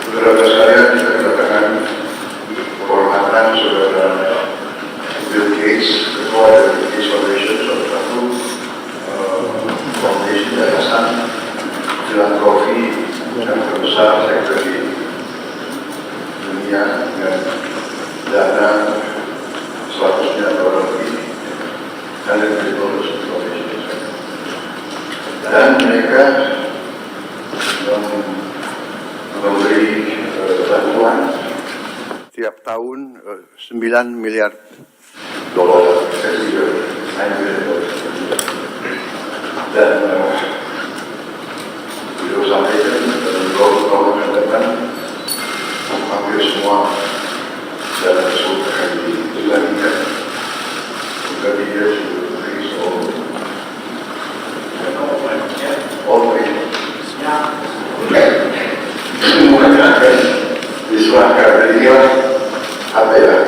Saudara saya kita katakan kehormatan saudara Bill Gates, ketua dari Gates Foundation, salah satu foundation yayasan filantropi yang terbesar sektor di dunia dengan dana 100 miliar dolar lebih dan lebih lulus dan mereka memberi bantuan tiap tahun 9 miliar dolar dan beliau sampaikan dalam tahun ke depan hampir semua dana tersebut akan dilanjutkan dari dia akan diserahkan dari inilah apa ya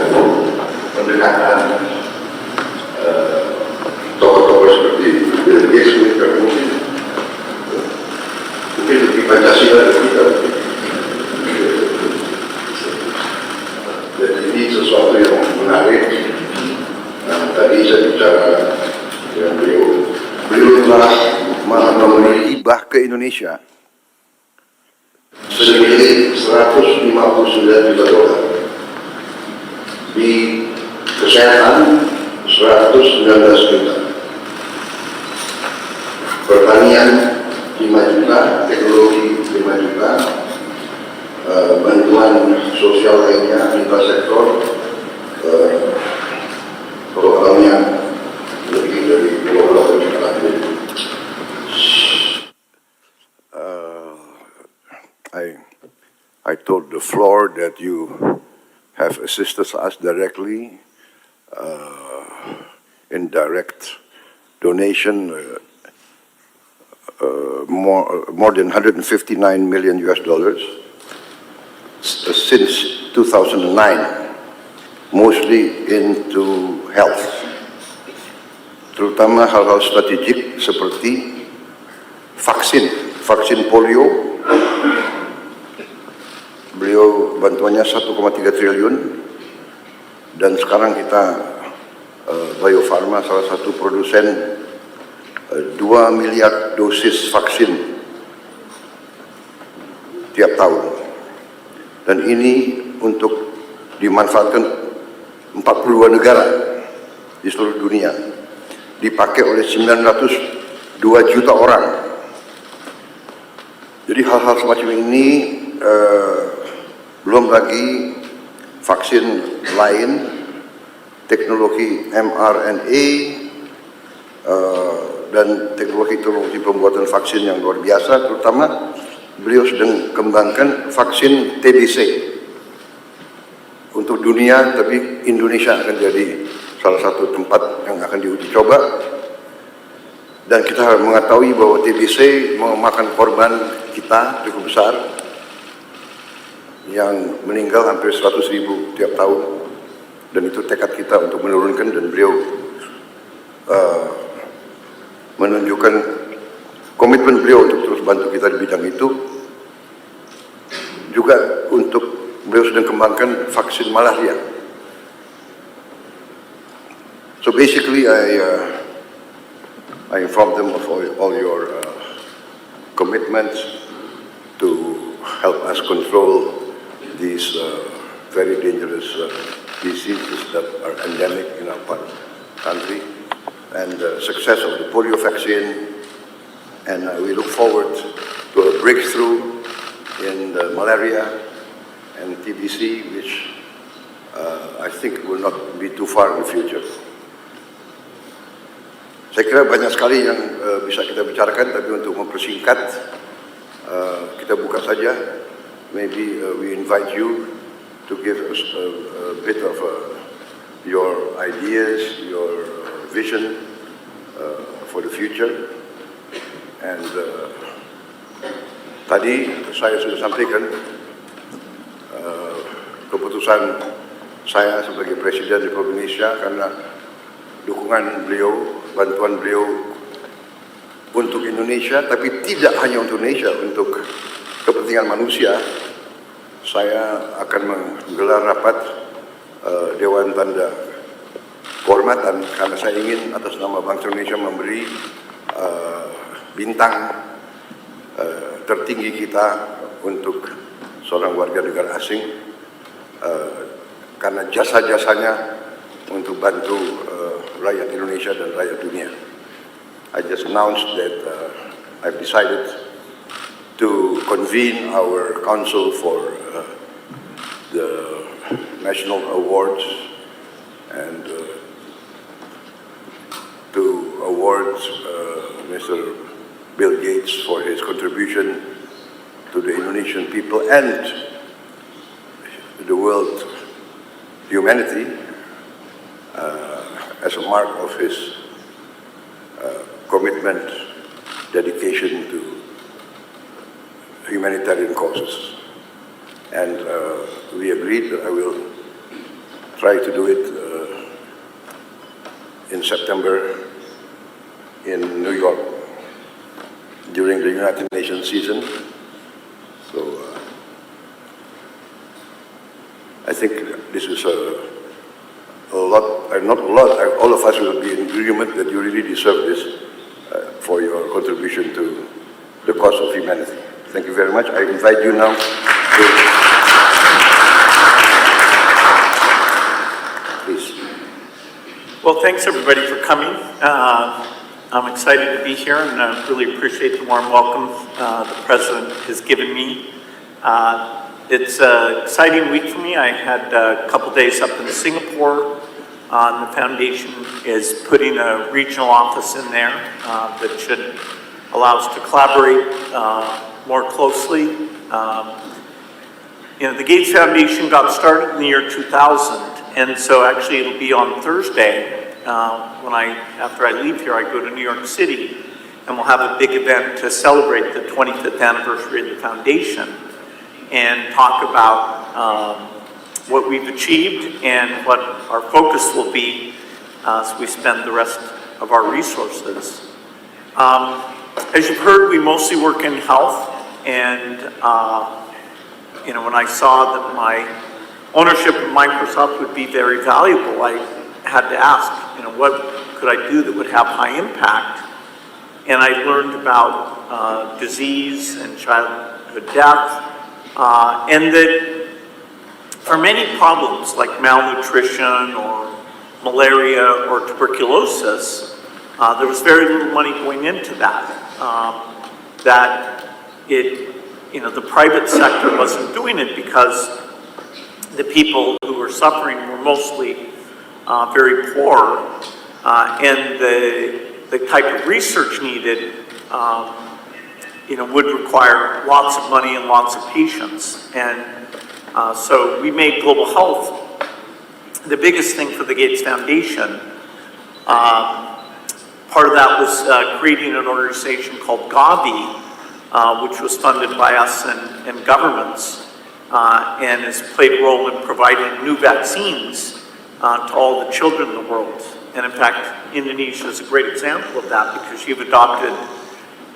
pendekatan tokoh-tokoh seperti Bill Gates mungkin lebih Pancasila dari kita. Dan ini sesuatu yang menarik. Nah, tadi saya bicara dengan beliau telah memberi hibah ke Indonesia senilai 159 juta dolar, di kesehatan 119 juta, pertanian 5 juta, teknologi 5 juta, bantuan sosial lainnya lintas sektor programnya lebih dari 20 juta. I told the floor that you have assisted us directly in direct donation, more than 159 million US dollars since 2009, mostly into health, terutama hal-hal strategik seperti vaksin polio. Beliau bantuannya 1,3 triliun dan sekarang kita Bio Farma salah satu produsen 2 miliar dosis vaksin tiap tahun. Dan ini untuk dimanfaatkan 42 negara di seluruh dunia. Dipakai oleh 902 juta orang. Jadi hal-hal semacam ini belum lagi vaksin lain, teknologi mRNA, dan teknologi pembuatan vaksin yang luar biasa, terutama beliau sedang kembangkan vaksin TBC untuk dunia, tapi Indonesia akan jadi salah satu tempat yang akan diuji coba. Dan kita mengetahui bahwa TBC memakan korban kita cukup besar, yang meninggal hampir 100.000 tiap tahun, dan itu tekad kita untuk menurunkan, dan beliau menunjukkan komitmen beliau untuk terus bantu kita di bidang itu. Juga untuk beliau sedang kembangkan vaksin malaria. So basically I informed them of all your commitments to help us control these very dangerous diseases that are endemic in our country, and the success of the polio vaccine, and we look forward to a breakthrough in the malaria and TBC, which I think will not be too far in the future. Saya kira banyak sekali yang bisa kita bicarakan, tapi untuk mempersingkat, kita buka saja. Maybe we invite you to give us a bit of your ideas, your vision for the future. And tadi saya sudah sampaikan keputusan saya sebagai Presiden Republik Indonesia, karena dukungan beliau, bantuan beliau untuk Indonesia, tapi tidak hanya untuk Indonesia, untuk kepentingan manusia. Saya akan menggelar rapat Dewan Tanda Kehormatan, karena saya ingin atas nama bangsa Indonesia memberi bintang tertinggi kita untuk seorang warga negara asing, karena jasa-jasanya untuk bantu rakyat Indonesia dan rakyat dunia. I just announced that I've decided to convene our council for the national awards, and to award Mr. Bill Gates for his contribution to the Indonesian people and the world humanity as a mark of his commitment, dedication to humanitarian causes. And we agreed that I will try to do it in September in New York during the United Nations season. So I think this is a lot, not a lot, all of us will be in agreement that you really deserve this for your contribution to the cause of humanity. Thank you very much. I invite you now to... Please. Well, thanks everybody for coming. I'm excited to be here, and I really appreciate the warm welcome the President has given me. It's an exciting week for me. I had a couple days up in Singapore. The foundation is putting a regional office in there that should allow us to collaborate more closely. The Gates Foundation got started in the year 2000, and so actually it'll be on Thursday after I leave here, I go to New York City, and we'll have a big event to celebrate the 25th anniversary of the foundation and talk about what we've achieved and what our focus will be as we spend the rest of our resources. As you've heard, we mostly work in health, and when I saw that my ownership of Microsoft would be very valuable, I had to ask, what could I do that would have high impact? And I learned about disease and childhood death, and that for many problems like malnutrition or malaria or tuberculosis, there was very little money going into that. The private sector wasn't doing it because the people who were suffering were mostly very poor, and the type of research needed, would require lots of money and lots of patience. And so we made global health the biggest thing for the Gates Foundation. Part of that was creating an organization called Gavi, which was funded by us and governments, and has played a role in providing new vaccines to all the children in the world. And in fact, Indonesia is a great example of that because you've adopted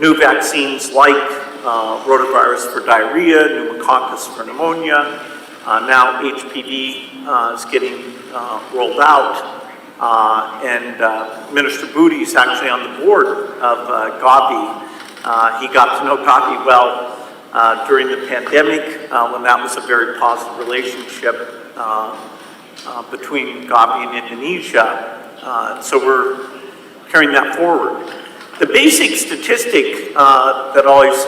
new vaccines like rotavirus for diarrhea, pneumococcus for pneumonia, now HPV is getting rolled out. And Minister Budi is actually on the board of Gavi. He got to know Gavi well during the pandemic when that was a very positive relationship between Gavi and Indonesia. So we're carrying that forward. The basic statistic that always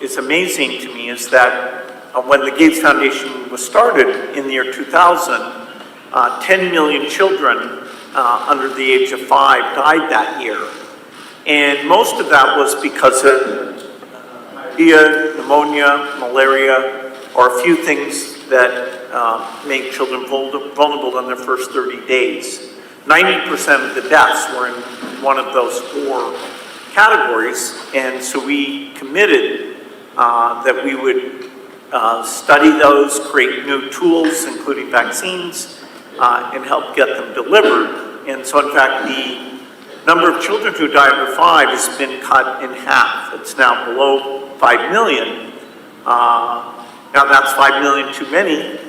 is amazing to me is that when the Gates Foundation was started in the year 2000, 10 million children under the age of 5 died that year. And most of that was because of diarrhea, pneumonia, malaria, or a few things that make children vulnerable in their first 30 days. 90% of the deaths were in one of those 4 categories, and so we committed that we would study those, create new tools, including vaccines, and help get them delivered. And so in fact, the number of children who die under 5 has been cut in half. It's now below 5 million. Now that's 5 million too many.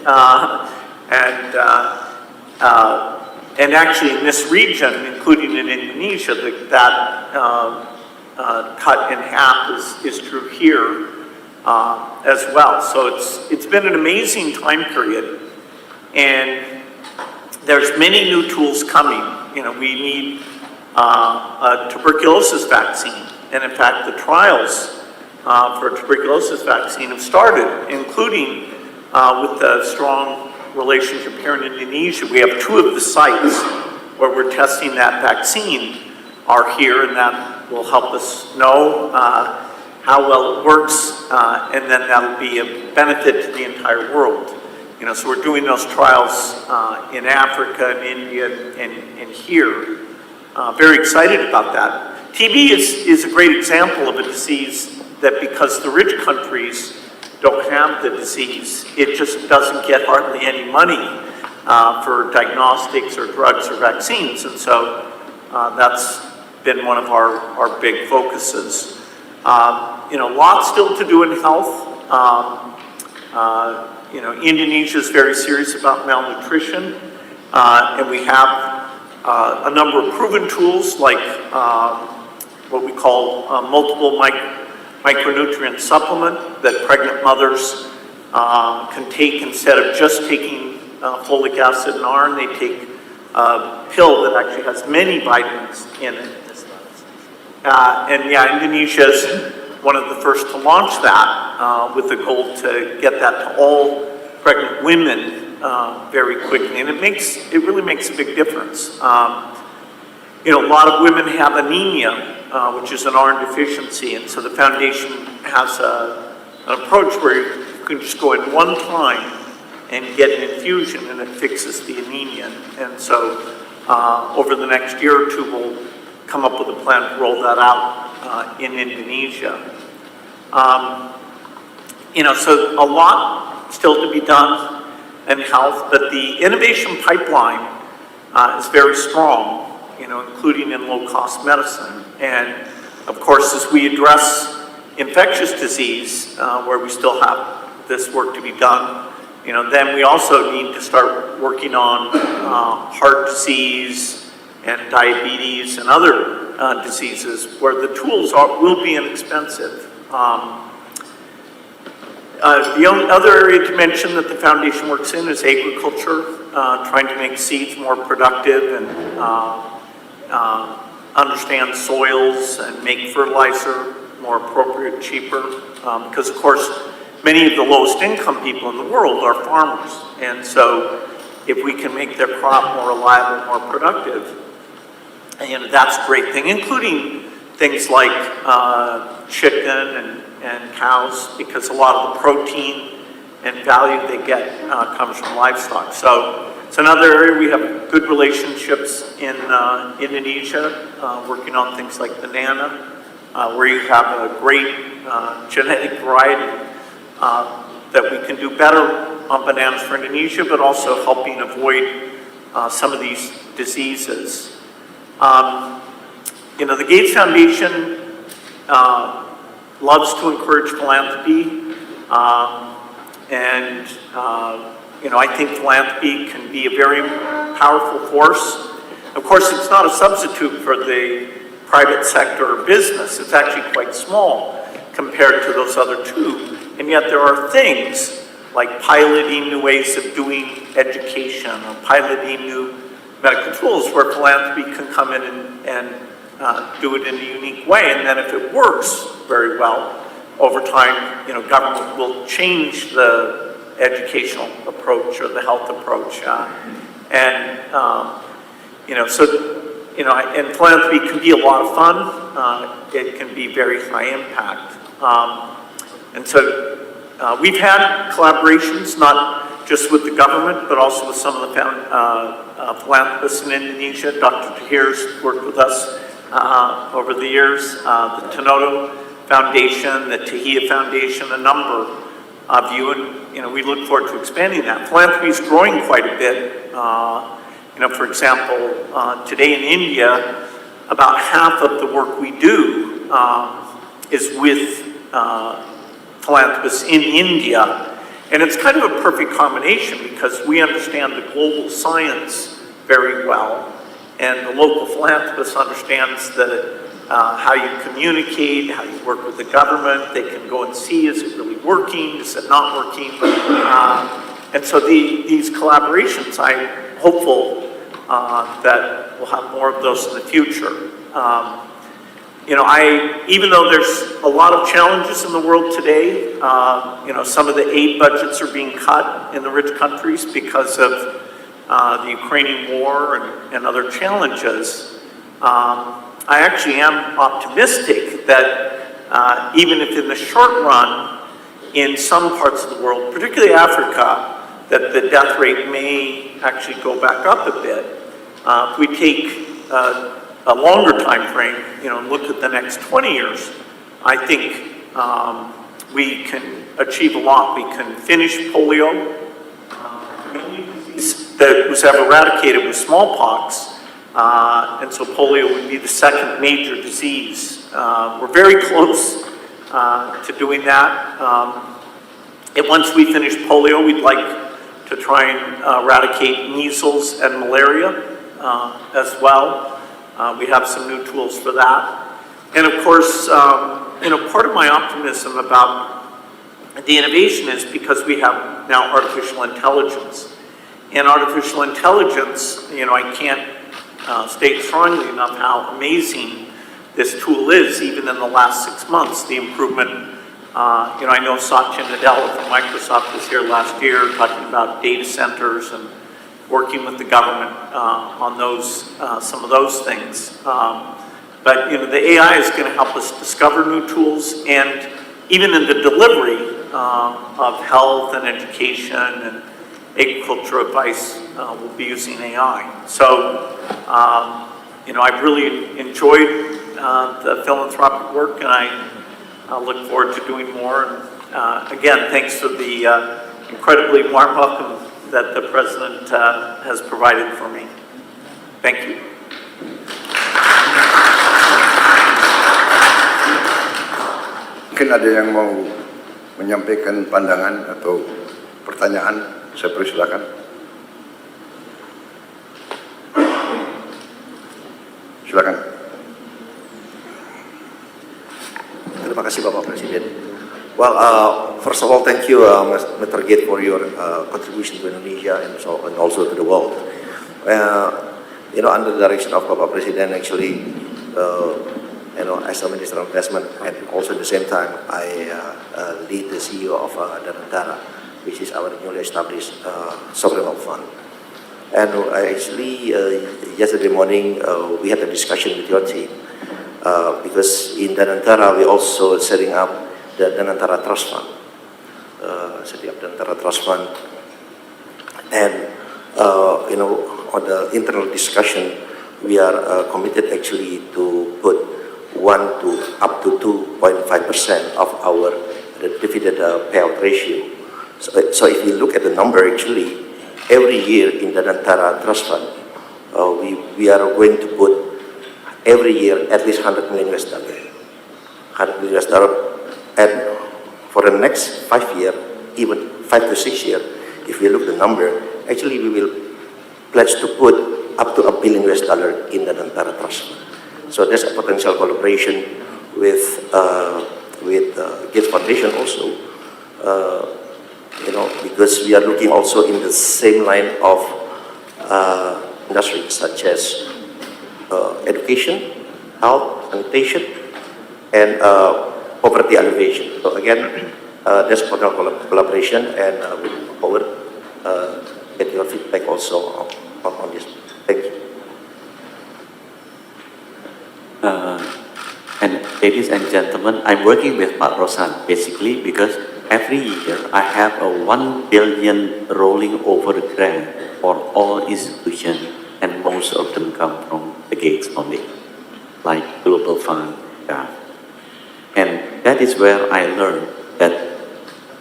And actually in this region, including in Indonesia, that cut in half is true here as well. So it's been an amazing time period. And there's many new tools coming. We need a tuberculosis vaccine. And in fact, the trials for a tuberculosis vaccine have started, including with the strong relationship here in Indonesia. We have 2 of the sites where we're testing that vaccine are here, and that will help us know how well it works, and then that'll be a benefit to the entire world. So we're doing those trials in Africa and India and here. Very excited about that. TB is a great example of a disease that, because the rich countries don't have the disease, it just doesn't get hardly any money for diagnostics or drugs or vaccines. And so that's been one of our big focuses. Lots still to do in health. Indonesia is very serious about malnutrition, and we have a number of proven tools like what we call multiple micronutrient supplement that pregnant mothers can take instead of just taking folic acid and iron. They take a pill that actually has many vitamins in it. Indonesia is one of the first to launch that with the goal to get that to all pregnant women very quickly, and it really makes a big difference. A lot of women have anemia, which is an iron deficiency, and so the foundation has an approach where you can just go in one time and get an infusion, and it fixes the anemia. And so over the next year or 2, we'll come up with a plan to roll that out in Indonesia. So a lot still to be done in health, but the innovation pipeline is very strong, including in low-cost medicine. And of course, as we address infectious disease, where we still have this work to be done, then we also need to start working on heart disease and diabetes and other diseases where the tools will be inexpensive. The only other area to mention that the foundation works in is agriculture, trying to make seeds more productive and understand soils and make fertilizer more appropriate, cheaper. Because of course, many of the lowest income people in the world are farmers. And so if we can make their crop more reliable, more productive, and that's a great thing, including things like chicken and cows, because a lot of the protein and value they get comes from livestock. So it's another area we have good relationships in Indonesia, working on things like banana, where you have a great genetic variety that we can do better on bananas for Indonesia, but also helping avoid some of these diseases. You know, the Gates Foundation loves to encourage philanthropy, and you know, I think philanthropy can be a very powerful force. Of course, it's not a substitute for the private sector or business. It's actually quite small compared to those other two. And yet there are things like piloting new ways of doing education or piloting new medical tools where philanthropy can come in and do it in a unique way. And then if it works very well, over time, you know, government will change the educational approach or the health approach. You know, so, you know, and philanthropy can be a lot of fun. It can be very high impact. And so we've had collaborations, not just with the government, but also with some of the philanthropists in Indonesia. Dr. Tahir's worked with us over the years, the Tanoto Foundation, the Tahia Foundation, a number of you, and you know, we look forward to expanding that. Philanthropy is growing quite a bit. You know, for example, today in India, about half of the work we do is with philanthropists in India. And it's kind of a perfect combination because we understand the global science very well, and the local philanthropist understands how you communicate, how you work with the government. They can go and see, is it really working, is it not working? And so these collaborations, I'm hopeful that we'll have more of those in the future. You know, even though there's a lot of challenges in the world today, you know, some of the aid budgets are being cut in the rich countries because of the Ukrainian war and other challenges. I actually am optimistic that even if in the short run, in some parts of the world, particularly Africa, that the death rate may actually go back up a bit. If we take a longer time frame, you know, and look at the next 20 years, I think we can achieve a lot. We can finish polio. That was ever eradicated with smallpox, and so polio would be the second major disease. We're very close to doing that. And once we finish polio, we'd like to try and eradicate measles and malaria as well. We have some new tools for that. And of course, you know, part of my optimism about the innovation is because we have now artificial intelligence. And artificial intelligence, you know, I can't state strongly enough how amazing this tool is, even in the last 6 months, the improvement. You know, I know Satya Nadella from Microsoft was here last year talking about data centers and working with the government on those, some of those things. But, you know, the AI is going to help us discover new tools, and even in the delivery of health and education and agriculture advice, we'll be using AI. So, you know, I've really enjoyed the philanthropic work, and I look forward to doing more. And again, thanks for the incredibly warm welcome that the President has provided for me. Thank you. Mungkin ada yang mau menyampaikan pandangan atau pertanyaan, saya persilakan. Silakan. Terima kasih Bapak Presiden. Well, first of all, thank you, Mr. Gates, for your contribution to Indonesia and also to the world. Under the direction of Bapak Presiden, actually, as a Minister of Investment, and also at the same time, I lead the CEO of Danantara, which is our newly established sovereign wealth fund. And actually, yesterday morning, we had a discussion with your team, because in Danantara, we're also setting up the Danantara Trust Fund, and on the internal discussion, we are committed actually to put 1 to up to 2.5% of our dividend payout ratio. So if you look at the number, actually, every year in the Danantara Trust Fund, we are going to put every year at least $100 million. And for the next 5 years, even 5 to 6 years, if we look at the number, actually we will pledge to put up to $1 billion in the Danantara Trust Fund. So there's a potential collaboration with Gates Foundation also, because we are looking also in the same line of industries such as education, health, sanitation, and poverty alleviation. So again, there's potential collaboration, and we look forward get your feedback also on this. Thank you. And ladies and gentlemen, I'm working with Pak Rosan basically because every year I have a 1 billion rolling over grant for all institutions, and most of them come from the Gates Foundation, like Global Fund. Yeah. And that is where I learned that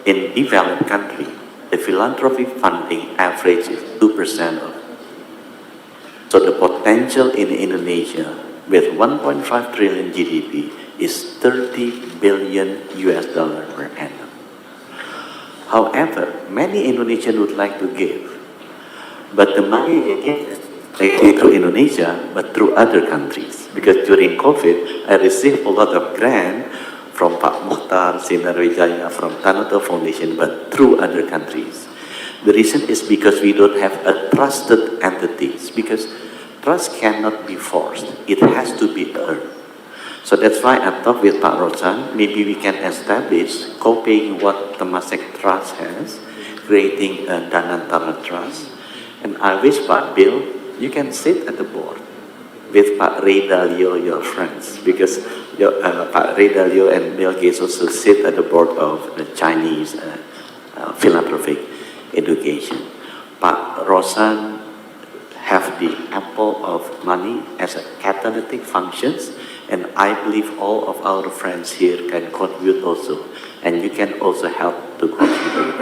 in developed country, the philanthropy funding average is 2% of. So the potential in Indonesia with 1.5 trillion GDP is $30 billion per annum. However, many Indonesians would like to give, but the money is not through Indonesia, but through other countries. Because during COVID, I received a lot of grant from Pak Mukhtar, Sinar Wijaya, from Tanoto Foundation, but through other countries. The reason is because we don't have a trusted entities, because trust cannot be forced. It has to be earned. So that's why I talked with Pak Rosan, maybe we can establish, copying what Temasek Trust has, creating a Danantara Trust. And I wish Pak Bill, you can sit at the board with Pak Ray Dalio, your friends, because Pak Ray Dalio and Bill Gates also sit at the board of the Chinese philanthropic education. Pak Rosan have the ample of money as a catalytic functions, and I believe all of our friends here can contribute also, and you can also help to contribute.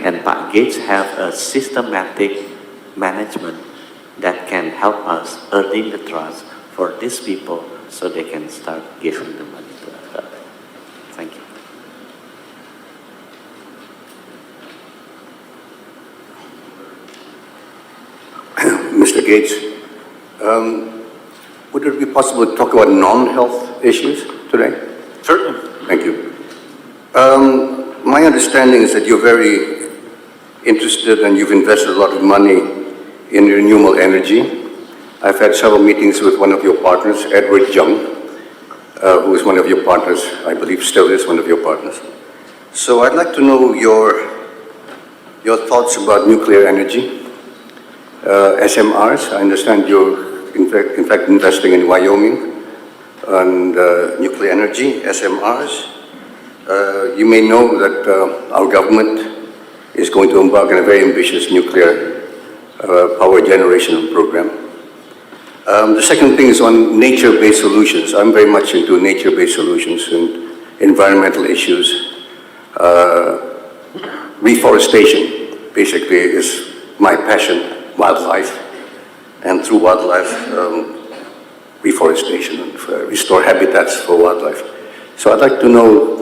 And Pak Gates have a systematic management that can help us earning the trust for these people so they can start giving the money to us. Thank you. Mr. Gates, would it be possible to talk about non-health issues today? Certainly. Thank you. My understanding is that you're very interested and you've invested a lot of money in renewable energy. I've had several meetings with one of your partners, Edward Jung, who is one of your partners, I believe still is one of your partners. So I'd like to know your thoughts about nuclear energy, SMRs. I understand you're in fact investing in Wyoming and nuclear energy, SMRs. You may know that our government is going to embark on a very ambitious nuclear power generation program. The second thing is on nature-based solutions. I'm very much into nature-based solutions and environmental issues. Reforestation, basically, is my passion, wildlife, and through wildlife, reforestation and restore habitats for wildlife. So I'd like to know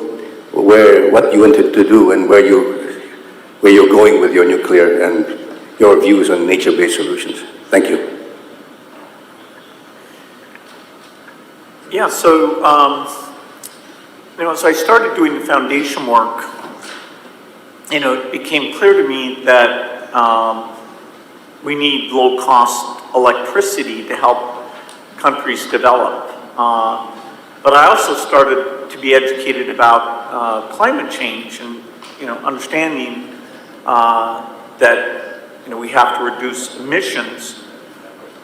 what you wanted to do and where you're going with your nuclear and your views on nature-based solutions. Thank you. Yeah, so as I started doing the foundation work, it became clear to me that we need low-cost electricity to help countries develop. But I also started to be educated about climate change and, understanding that, we have to reduce emissions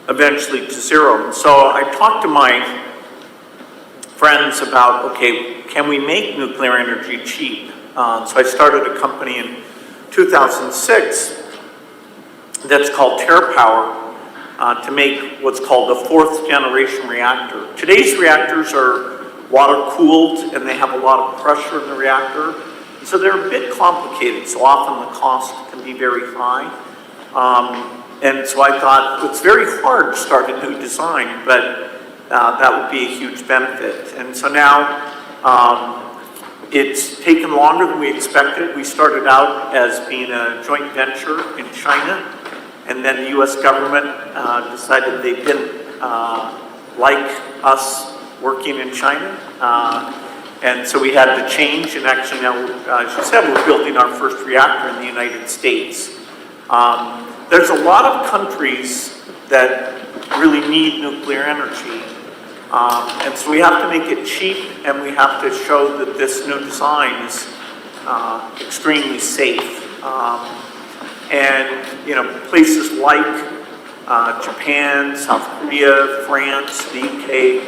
eventually to zero. And so I talked to my friends about, okay, can we make nuclear energy cheap? So I started a company in 2006 that's called TerraPower to make what's called a 4th generation reactor. Today's reactors are water cooled and they have a lot of pressure in the reactor. And so they're a bit complicated, so often the cost can be very high. And so I thought, it's very hard to start a new design, but that would be a huge benefit. And so now it's taken longer than we expected. We started out as being a joint venture in China, and then the US government decided they didn't like us working in China. And so we had to change, and actually now, as you said, we're building our first reactor in the United States. There's a lot of countries that really need nuclear energy. And so we have to make it cheap, and we have to show that this new design is extremely safe. And, places like Japan, South Korea, France, the UK,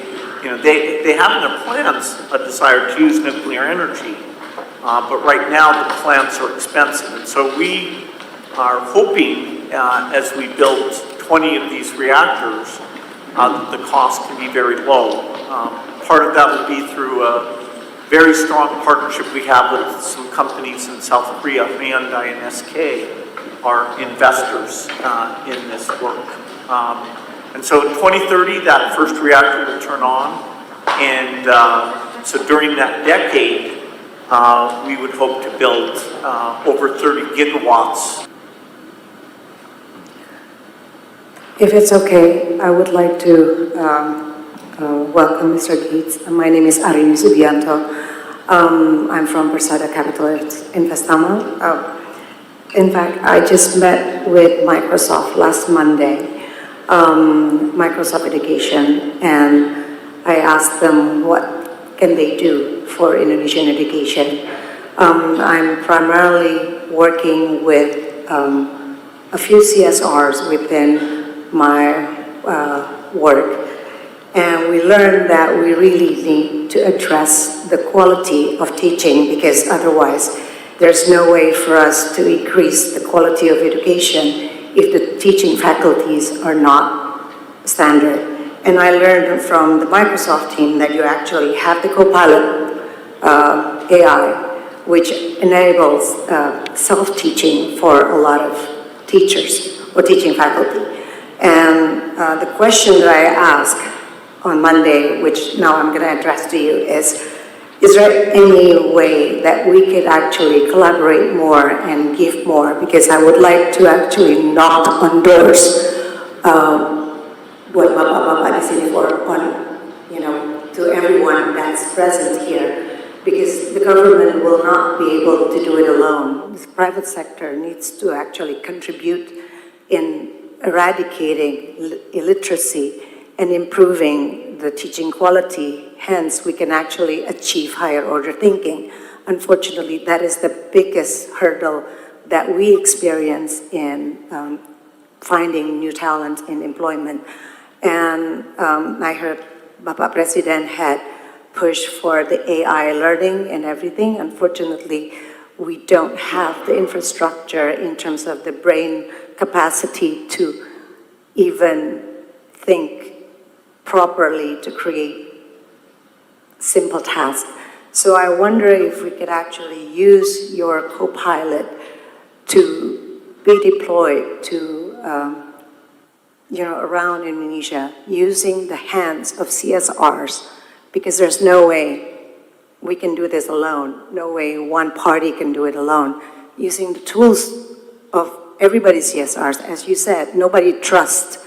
they have in their plans a desire to use nuclear energy. But right now the plants are expensive. And so we are hoping, as we build 20 of these reactors, that the cost can be very low. Part of that will be through a very strong partnership we have with some companies in South Korea. Hyundai and SK are investors in this work. And so in 2030, that first reactor will turn on. And so during that decade, we would hope to build over 30 gigawatts. If it's okay, I would like to welcome Mr. Gates. My name is Ribu Subianto. I'm from Persada Capital Investama. In fact, I just met with Microsoft last Monday, Microsoft Education, and I asked them what can they do for Indonesian education. I'm primarily working with a few CSRs within my work, and we learned that we really need to address the quality of teaching, because otherwise there's no way for us to increase the quality of education if the teaching faculties are not standard. And I learned from the Microsoft team that you actually have the Copilot AI, which enables self-teaching for a lot of teachers or teaching faculty. And the question that I asked on Monday, which now I'm going to address to you, is there any way that we could actually collaborate more and give more? Because I would like to actually knock on doors, buat bapak-bapak di sini to everyone that's present here, because the government will not be able to do it alone. The private sector needs to actually contribute in eradicating illiteracy and improving the teaching quality. Hence, we can actually achieve higher order thinking. Unfortunately, that is the biggest hurdle that we experience in finding new talent in employment. And I heard Bapak Presiden had pushed for the AI learning and everything. Unfortunately, we don't have the infrastructure in terms of the brain capacity to even think properly to create simple tasks. So I wonder if we could actually use your Copilot to be deployed to around Indonesia using the hands of CSRs, because there's no way we can do this alone. No way one party can do it alone. Using the tools of everybody's CSRs, as you said, nobody trusts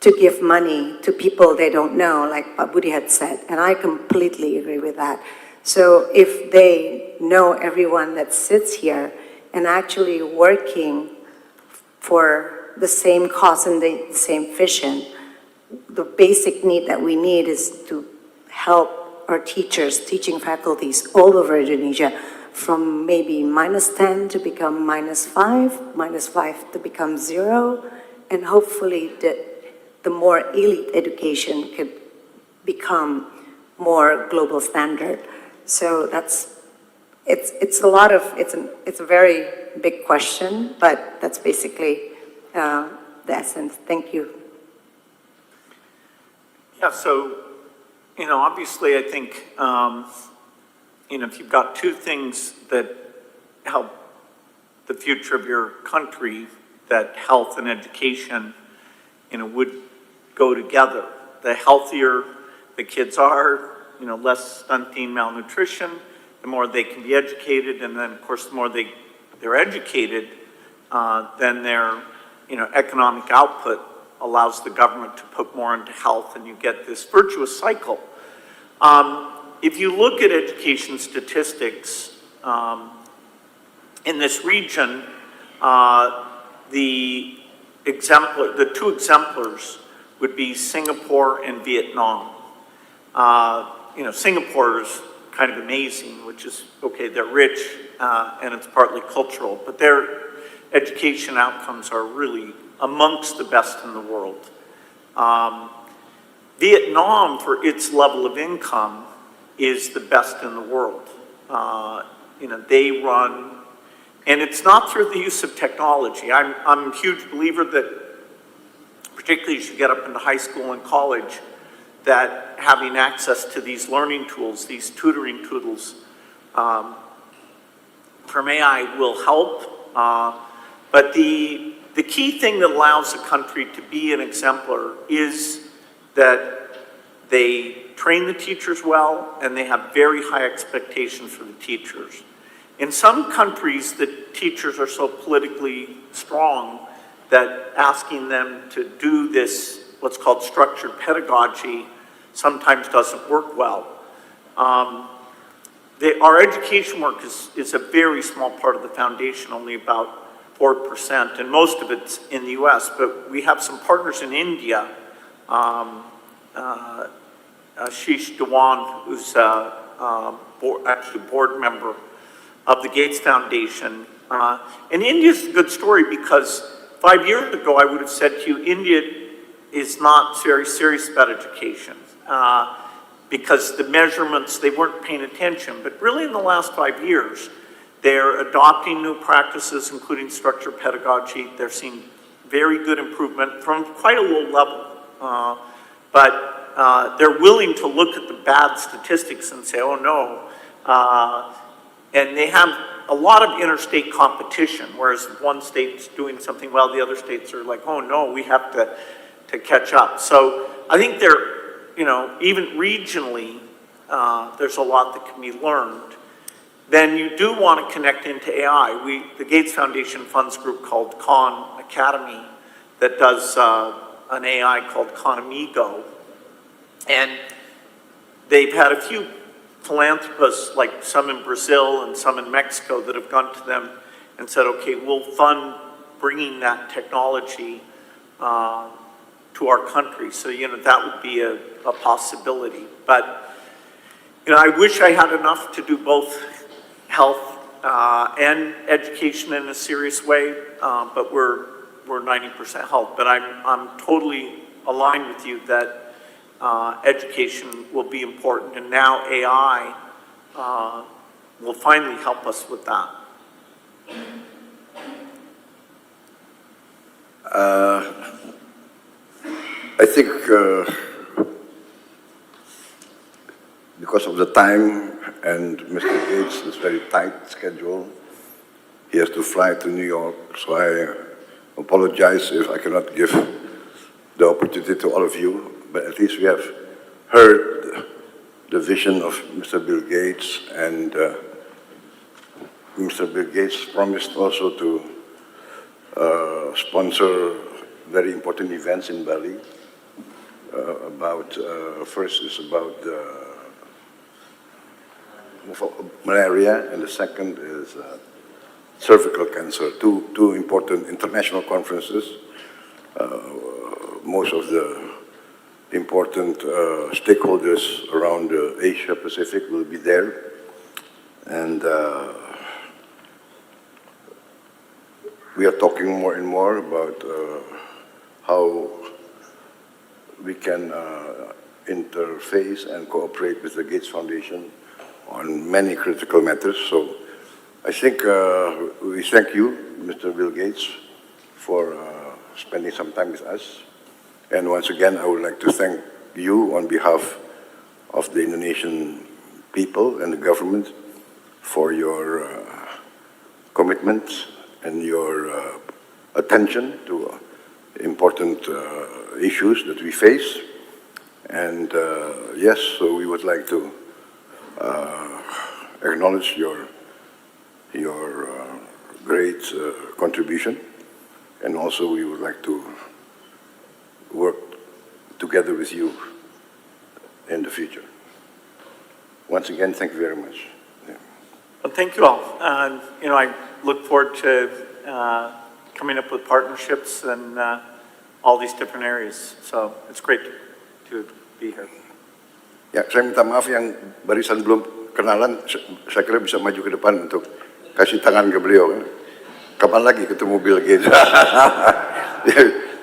to give money to people they don't know, like Pak Budi had said, and I completely agree with that. So if they know everyone that sits here and actually working for the same cause and the same vision, the basic need that we need is to help our teachers, teaching faculties all over Indonesia, from maybe -10 to become -5, -5 to become 0, and hopefully the more elite education could become more global standard. So it's a very big question, but that's basically the essence. Thank you. Yeah, so, obviously I think, if you've got two things that help the future of your country, that health and education, would go together. The healthier the kids are, less stunting, malnutrition, the more they can be educated, and then, of course, the more they're educated, then their, economic output allows the government to put more into health, and you get this virtuous cycle. If you look at education statistics in this region, the two exemplars would be Singapore and Vietnam. Singapore is kind of amazing, which is, okay, they're rich and it's partly cultural, but their education outcomes are really amongst the best in the world. Vietnam, for its level of income, is the best in the world. They run, and it's not through the use of technology. I'm a huge believer that, particularly as you get up into high school and college, that having access to these learning tools, these tutoring tools from AI will help. But the key thing that allows a country to be an exemplar is that they train the teachers well and they have very high expectations for the teachers. In some countries, the teachers are so politically strong that asking them to do this, what's called structured pedagogy, sometimes doesn't work well. Our education work is a very small part of the foundation, only about 4%, and most of it's in the US, but we have some partners in India. Ashish Dewan, who's actually a board member of the Gates Foundation. And India's a good story because 5 years ago I would have said to you, India is not very serious about education because the measurements, they weren't paying attention. But really in the last 5 years, they're adopting new practices, including structured pedagogy. They're seeing very good improvement from quite a low level. But they're willing to look at the bad statistics and say, oh no. And they have a lot of interstate competition, whereas one state's doing something well, the other states are like, oh no, we have to catch up. So I think they're, even regionally, there's a lot that can be learned. Then you do want to connect into AI. The Gates Foundation funds a group called Khan Academy that does an AI called Khan Amigo. And they've had a few philanthropists, like some in Brazil and some in Mexico, that have gone to them and said, okay, we'll fund bringing that technology to our country. So, that would be a possibility. But, I wish I had enough to do both health and education in a serious way, but we're 90% health. But I'm totally aligned with you that education will be important, and now AI will finally help us with that. I think because of the time and Mr. Gates' is very tight schedule, he has to fly to New York, so I apologize if I cannot give the opportunity to all of you, but at least we have heard the vision of Mr. Bill Gates, and Mr. Bill Gates promised also to sponsor very important events in Bali. First is about malaria, and the second is cervical cancer. Two important international conferences. Most of the important stakeholders around Asia Pacific will be there, and we are talking more and more about how we can interface and cooperate with the Gates Foundation on many critical matters. So I think we thank you, Mr. Bill Gates, for spending some time with us. And once again, I would like to thank you on behalf of the Indonesian people and the government for your commitment and your attention to important issues that we face. And yes, so we would like to acknowledge your great contribution, and also we would like to work together with you in the future. Once again, thank you very much. Yeah. Well, thank you all. I look forward to coming up with partnerships in all these different areas. So it's great to be here. Ya, saya minta maaf yang barisan belum kenalan, saya kira bisa maju ke depan untuk kasih tangan ke beliau. Kapan lagi ketemu Bill Gates?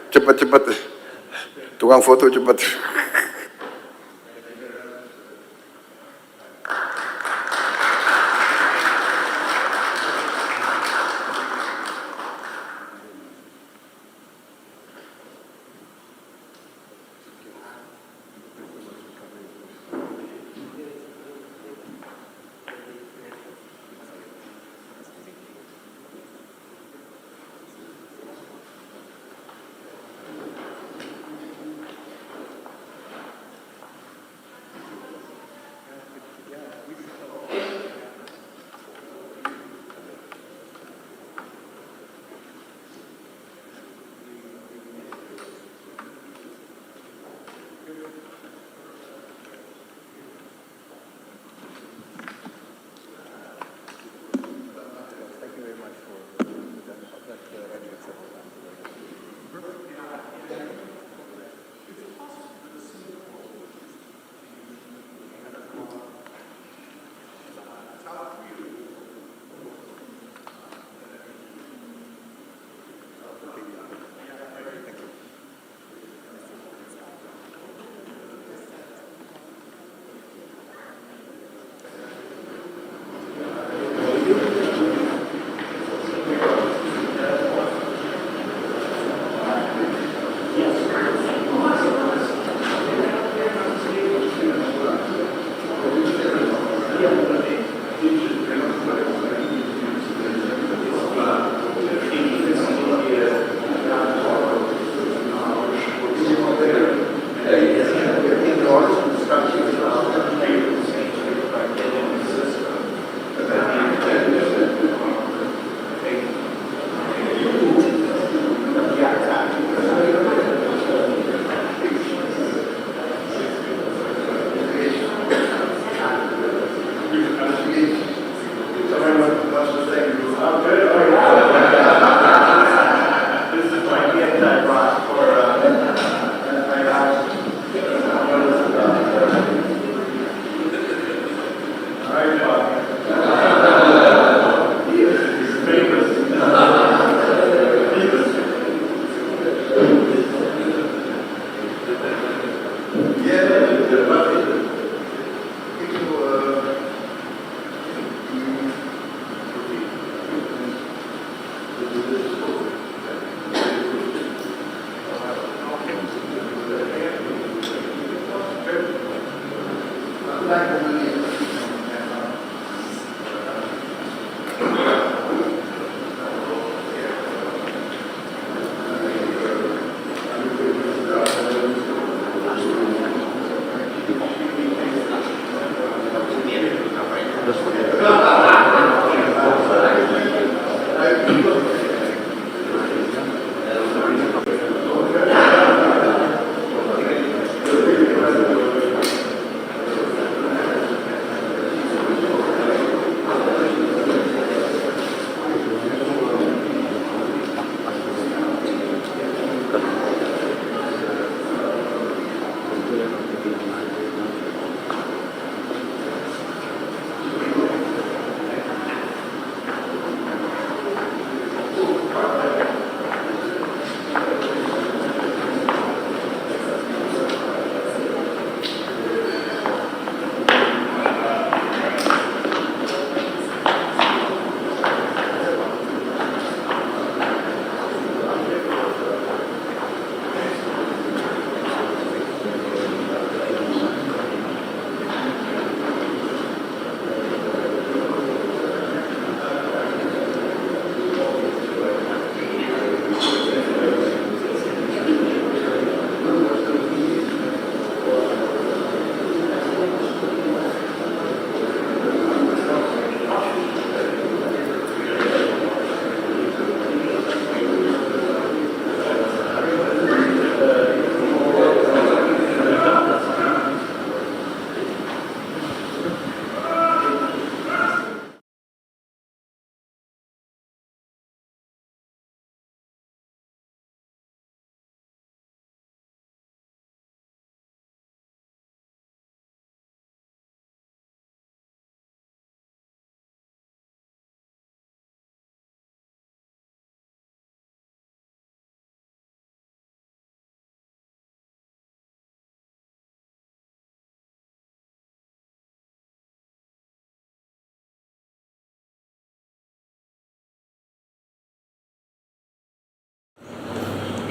Cepat-cepat, tukang foto cepat.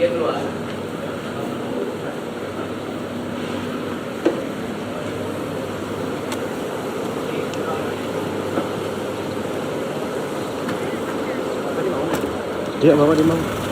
Iya, Bapak di mana?